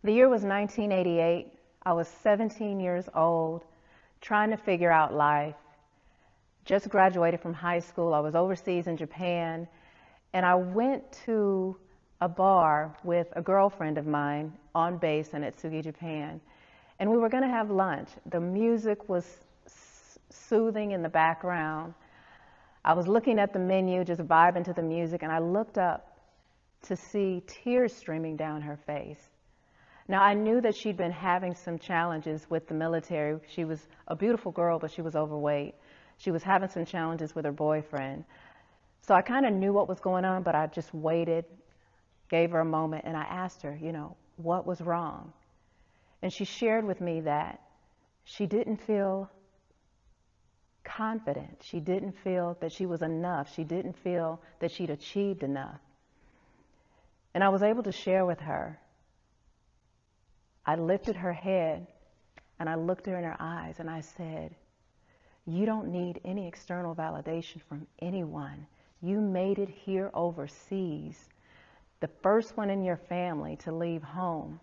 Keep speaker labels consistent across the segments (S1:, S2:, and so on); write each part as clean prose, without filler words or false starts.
S1: The year was 1988. I was 17 years old, trying to figure out life. Just graduated from high school. I was overseas in Japan, and I went to a bar with a girlfriend of mine on base in Atsugi, Japan. And we were going to have lunch. The music was soothing in the background. I was looking at the menu, just vibing to the music, and I looked up to see tears streaming down her face. Now, I knew that she'd been having some challenges with the military. She was a beautiful girl, but she was overweight. She was having some challenges with her boyfriend. So I kind of knew what was going on, but I just waited, gave her a moment, and I asked her, what was wrong? And she shared with me that she didn't feel confident. She didn't feel that she was enough. She didn't feel that she'd achieved enough. And I was able to share with her. I lifted her head and I looked her in her eyes and I said, you don't need any external validation from anyone. You made it here overseas, the first one in your family to leave home.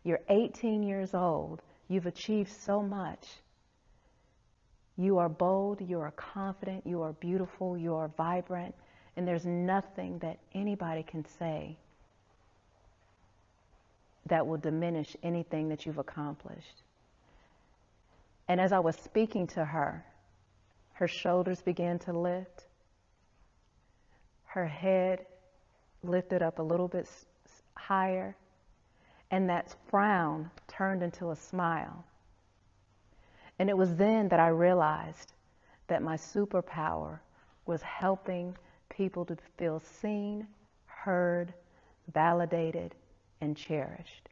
S1: You're 18 years old. You've achieved so much. You are bold, you are confident, you are beautiful, you are vibrant, and there's nothing that anybody can say that will diminish anything that you've accomplished. And as I was speaking to her, her shoulders began to lift. Her head lifted up a little bit higher, and that frown turned into a smile. And it was then that I realized that my superpower was helping people to feel seen, heard, validated, and cherished.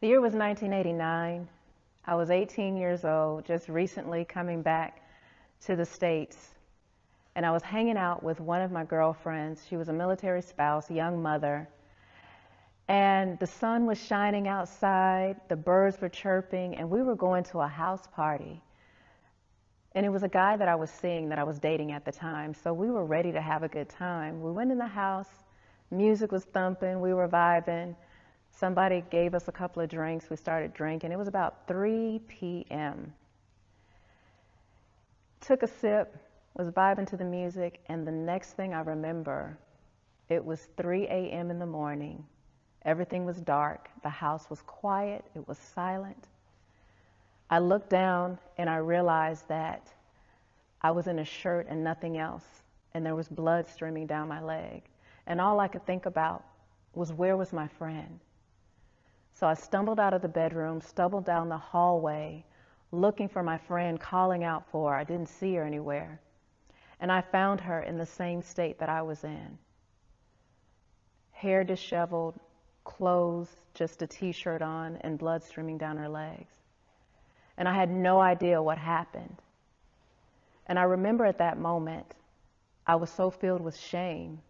S1: The year was 1989. I was 18 years old, just recently coming back to the States. And I was hanging out with one of my girlfriends. She was a military spouse, young mother. And the sun was shining outside, the birds were chirping, and we were going to a house party. And it was a guy that I was seeing, that I was dating at the time. So we were ready to have a good time. We went in the house, music was thumping, we were vibing. Somebody gave us a couple of drinks, we started drinking. It was about 3 p.m. Took a sip, was vibing to the music, and the next thing I remember, it was 3 a.m. in the morning. Everything was dark, the house was quiet, it was silent. I looked down and I realized that I was in a shirt and nothing else, and there was blood streaming down my leg. And all I could think about was, where was my friend? So I stumbled out of the bedroom, stumbled down the hallway, looking for my friend, calling out for her. I didn't see her anywhere. And I found her in the same state that I was in. Hair disheveled, clothes, just a t-shirt on, and blood streaming down her legs. And I had no idea what happened. And I remember at that moment, I was so filled with shame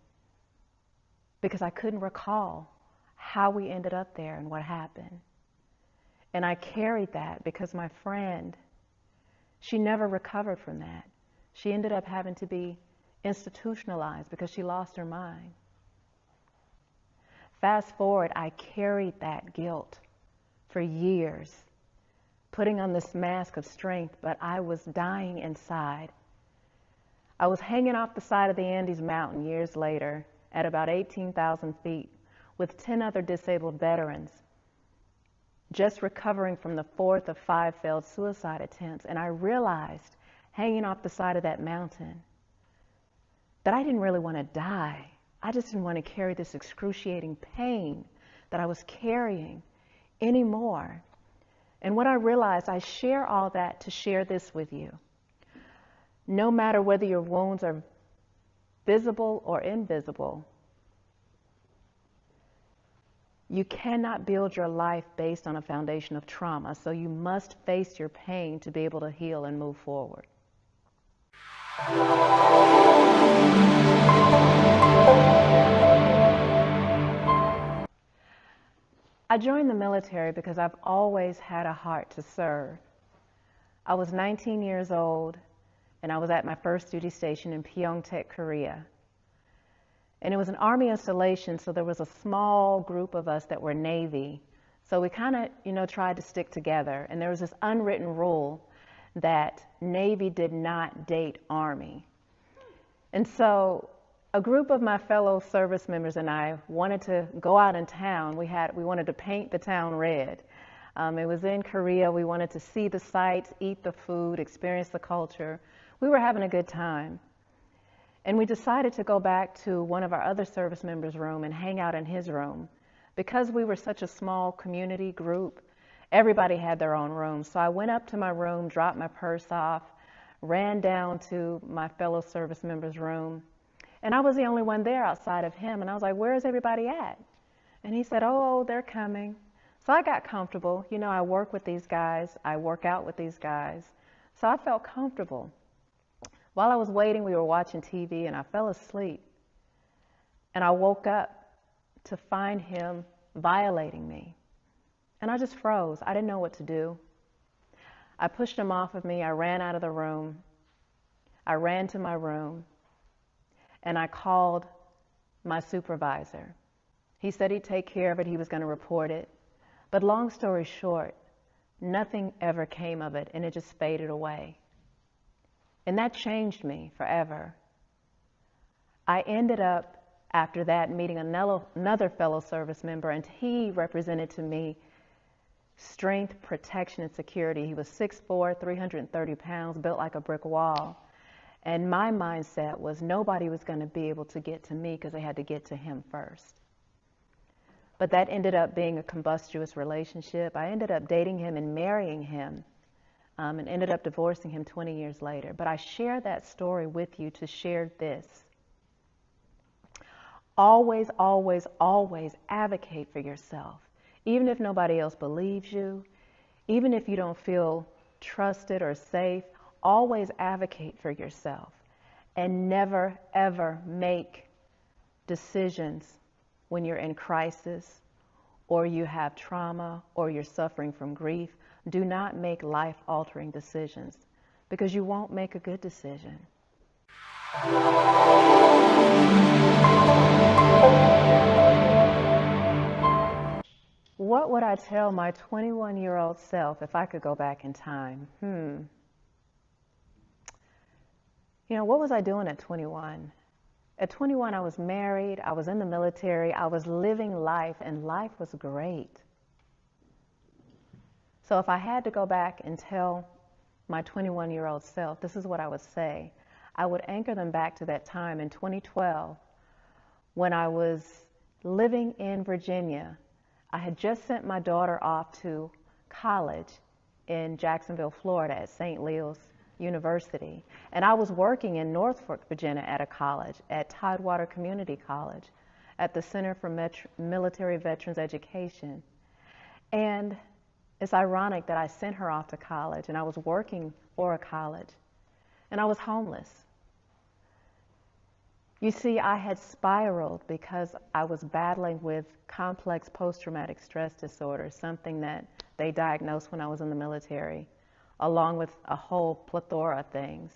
S1: because I couldn't recall how we ended up there and what happened. And I carried that because my friend, she never recovered from that. She ended up having to be institutionalized because she lost her mind. Fast forward, I carried that guilt for years, putting on this mask of strength, but I was dying inside. I was hanging off the side of the Andes Mountain years later at about 18,000 feet with 10 other disabled veterans, just recovering from the 4th of 5 failed suicide attempts. And I realized, hanging off the side of that mountain, that I didn't really want to die. I just didn't want to carry this excruciating pain that I was carrying anymore. And what I realized, I share all that to share this with you. No matter whether your wounds are visible or invisible, you cannot build your life based on a foundation of trauma, so you must face your pain to be able to heal and move forward. I joined the military because I've always had a heart to serve. I was 19 years old, and I was at my first duty station in Pyeongtaek, Korea. And it was an Army installation, so there was a small group of us that were Navy. So we kind of, tried to stick together. And there was this unwritten rule that Navy did not date Army. And so a group of my fellow service members and I wanted to go out in town. We wanted to paint the town red. It was in Korea. We wanted to see the sights, eat the food, experience the culture. We were having a good time. And we decided to go back to one of our other service members' room and hang out in his room. Because we were such a small community group, everybody had their own room. So I went up to my room, dropped my purse off, ran down to my fellow service member's room. And I was the only one there outside of him. And I was like, where is everybody at? And he said, oh, they're coming. So I got comfortable. I work with these guys. I work out with these guys. So I felt comfortable. While I was waiting, we were watching TV, and I fell asleep. And I woke up to find him violating me. And I just froze. I didn't know what to do. I pushed him off of me. I ran out of the room. I ran to my room, and I called my supervisor. He said he'd take care of it. He was going to report it. But long story short, nothing ever came of it, and it just faded away. And that changed me forever. I ended up, after that, meeting another fellow service member, and he represented to me strength, protection, and security. He was 6'4", 330 pounds, built like a brick wall. And my mindset was nobody was going to be able to get to me because they had to get to him first. But that ended up being a tempestuous relationship. I ended up dating him and marrying him, and ended up divorcing him 20 years later. But I share that story with you to share this. Always, always, always advocate for yourself. Even if nobody else believes you, even if you don't feel trusted or safe, always advocate for yourself. And never, ever make decisions when you're in crisis, or you have trauma, or you're suffering from grief. Do not make life-altering decisions, because you won't make a good decision. What would I tell my 21-year-old self if I could go back in time? What was I doing at 21? At 21, I was married, I was in the military, I was living life, and life was great. So if I had to go back and tell my 21-year-old self, this is what I would say. I would anchor them back to that time in 2012 when I was living in Virginia. I had just sent my daughter off to college in Jacksonville, Florida at St. Leo's University. And I was working in Norfolk, Virginia at a college, at Tidewater Community College, at the Center for Military Veterans Education. And it's ironic that I sent her off to college, and I was working for a college, and I was homeless. You see, I had spiraled because I was battling with complex post-traumatic stress disorder, something that they diagnosed when I was in the military, along with a whole plethora of things.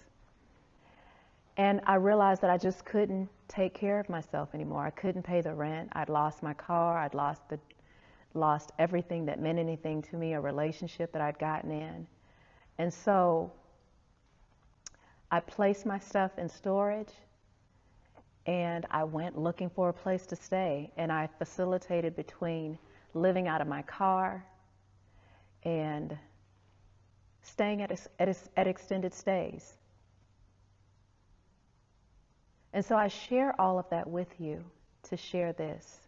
S1: And I realized that I just couldn't take care of myself anymore. I couldn't pay the rent. I'd lost my car. I'd lost everything that meant anything to me, a relationship that I'd gotten in. And so I placed my stuff in storage, and I went looking for a place to stay. And I facilitated between living out of my car and staying at extended stays. And so I share all of that with you to share this.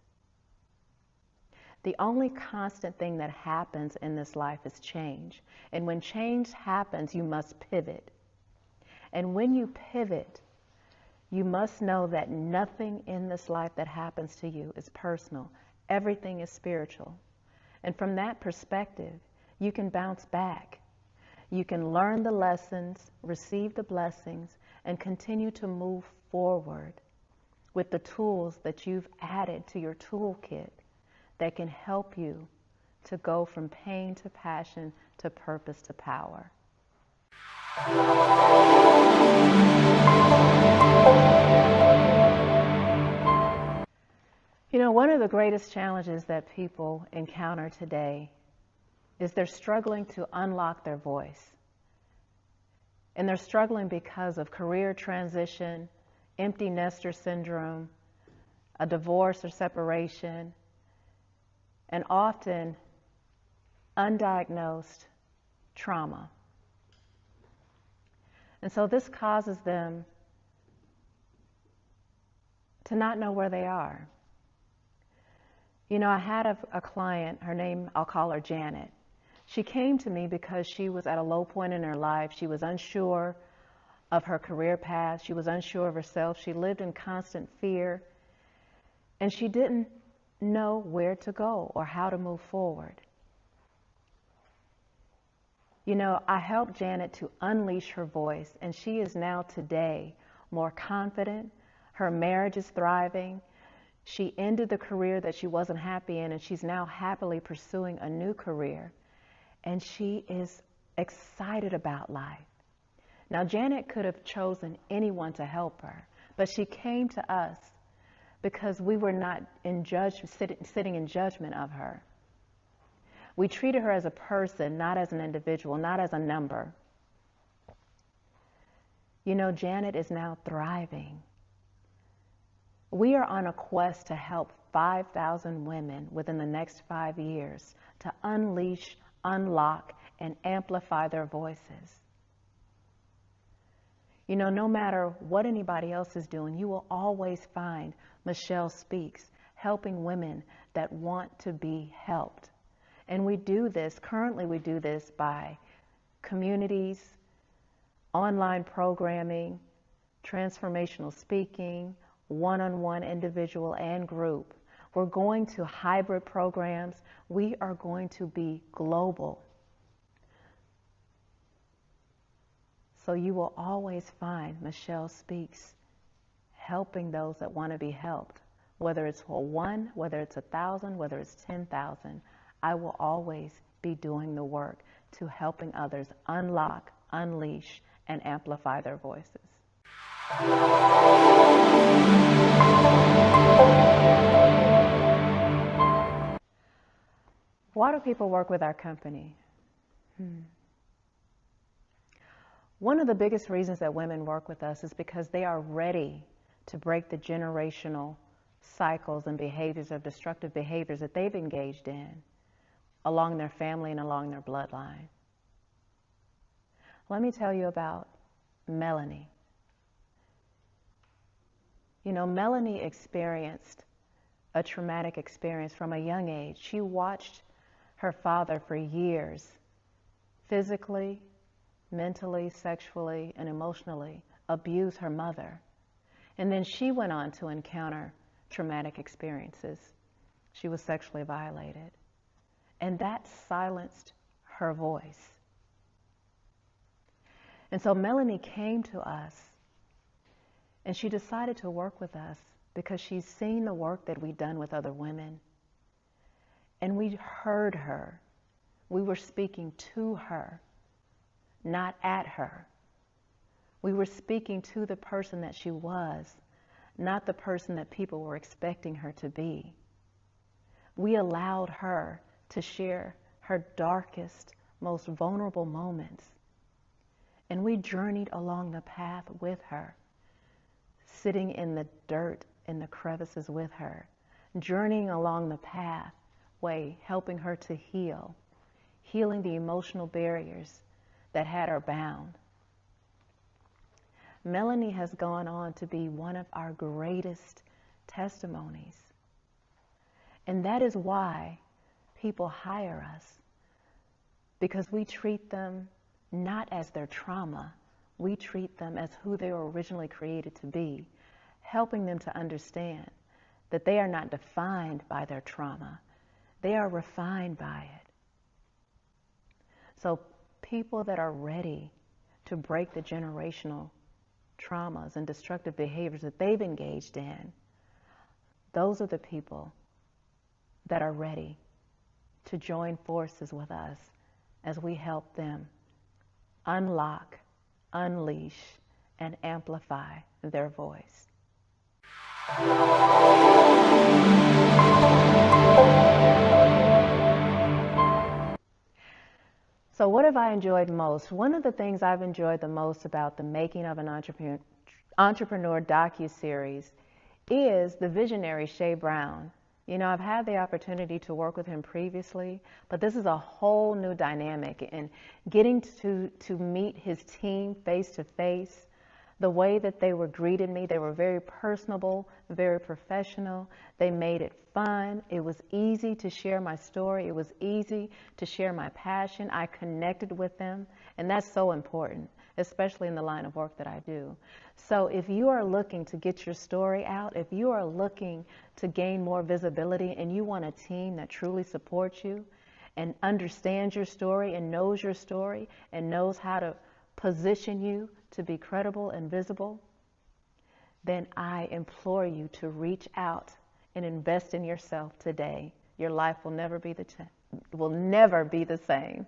S1: The only constant thing that happens in this life is change. And when change happens, you must pivot. And when you pivot, you must know that nothing in this life that happens to you is personal. Everything is spiritual. And from that perspective, you can bounce back. You can learn the lessons, receive the blessings, and continue to move forward with the tools that you've added to your toolkit that can help you to go from pain to passion to purpose to power. one of the greatest challenges that people encounter today is they're struggling to unlock their voice. And they're struggling because of career transition, empty nester syndrome, a divorce or separation, and often undiagnosed trauma. And so this causes them to not know where they are. You know, I had a client, her name, I'll call her Janet. She came to me because she was at a low point in her life. She was unsure of her career path. She was unsure of herself. She lived in constant fear. And she didn't know where to go or how to move forward. You know, I helped Janet to unleash her voice, and she is now today more confident. Her marriage is thriving. She ended the career that she wasn't happy in, and she's now happily pursuing a new career. And she is excited about life. Now, Janet could have chosen anyone to help her, but she came to us because we were not sitting in judgment of her. We treated her as a person, not as an individual, not as a number. You know, Janet is now thriving. We are on a quest to help 5,000 women within the next 5 years to unleash, unlock, and amplify their voices. You know, no matter what anybody else is doing, you will always find Michelle Speaks, helping women that want to be helped. And we do this, currently we do this by communities, online programming, transformational speaking, one-on-one individual and group. We're going to hybrid programs. We are going to be global. So you will always find Michelle Speaks helping those that want to be helped. Whether it's for one, whether it's 1,000, whether it's 10,000, I will always be doing the work to helping others unlock, unleash, and amplify their voices. Why do people work with our company? One of the biggest reasons that women work with us is because they are ready to break the generational cycles and behaviors of destructive behaviors that they've engaged in along their family and along their bloodline. Let me tell you about Melanie. You know, Melanie experienced a traumatic experience from a young age. She watched her father for years, physically, mentally, sexually, and emotionally abuse her mother. And then she went on to encounter traumatic experiences. She was sexually violated. And that silenced her voice. And so Melanie came to us, and she decided to work with us because she's seen the work that we've done with other women. And we heard her. We were speaking to her, not at her. We were speaking to the person that she was, not the person that people were expecting her to be. We allowed her to share her darkest, most vulnerable moments. And we journeyed along the path with her, sitting in the dirt, in the crevices with her, journeying along the pathway, helping her to heal, healing the emotional barriers that had her bound. Melanie has gone on to be one of our greatest testimonies. And that is why people hire us, because we treat them not as their trauma, we treat them as who they were originally created to be, helping them to understand that they are not defined by their trauma, they are refined by it. So people that are ready to break the generational traumas and destructive behaviors that they've engaged in, those are the people that are ready to join forces with us as we help them unlock, unleash, and amplify their voice. So what have I enjoyed most? One of the things I've enjoyed the most about the Making of an Entrepreneur docuseries is the visionary Shay Brown. You know, I've had the opportunity to work with him previously, but this is a whole new dynamic, and getting to meet his team face to face, the way that they were greeted me, they were very personable, very professional. They made it fun. It was easy to share my story. It was easy to share my passion. I connected with them, and that's so important, especially in the line of work that I do. So if you are looking to get your story out, if you are looking to gain more visibility and you want a team that truly supports you and understands your story and knows your story and knows how to position you to be credible and visible, then I implore you to reach out and invest in yourself today. Your life will never be the same.